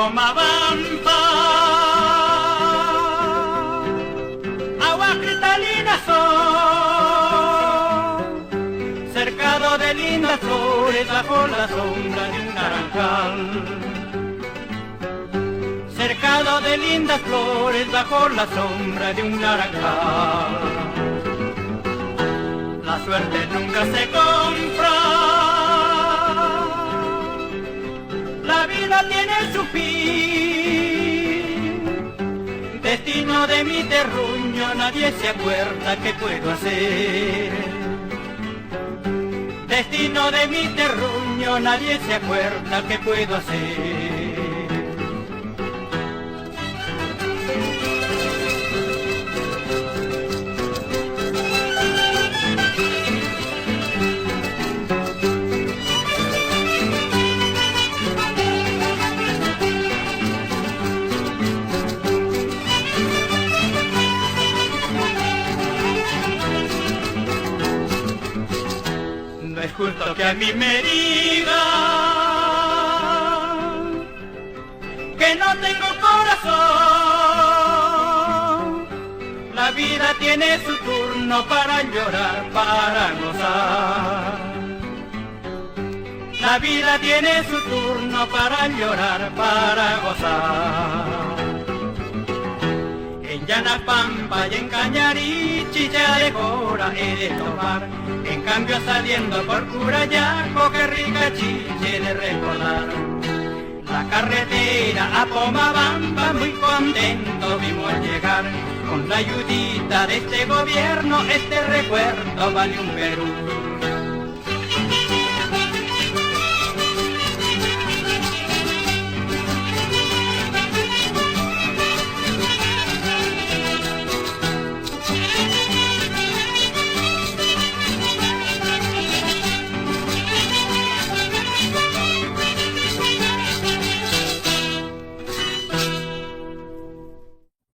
Pomabamba, agua cristalina son, cercado de lindas flores bajo la sombra de un naranjal. Cercado de lindas flores bajo la sombra de un naranjal. La suerte nunca se compra, la vida tiene su fin. Destino de mi terruño, nadie se acuerda qué puedo hacer. Destino de mi terruño, nadie se acuerda qué puedo hacer. No es justo que a mí me digan que no tengo corazón. La vida tiene su turno para llorar, para gozar. La vida tiene su turno para llorar, para gozar. En Llanapampa y en Cañarichi ya de hora he de tomar. En cambio saliendo por Curayaco, qué rica chiche de recordar. La carretera a Pomabamba muy contento vimos al llegar. Con la ayudita de este gobierno este recuerdo vale un Perú.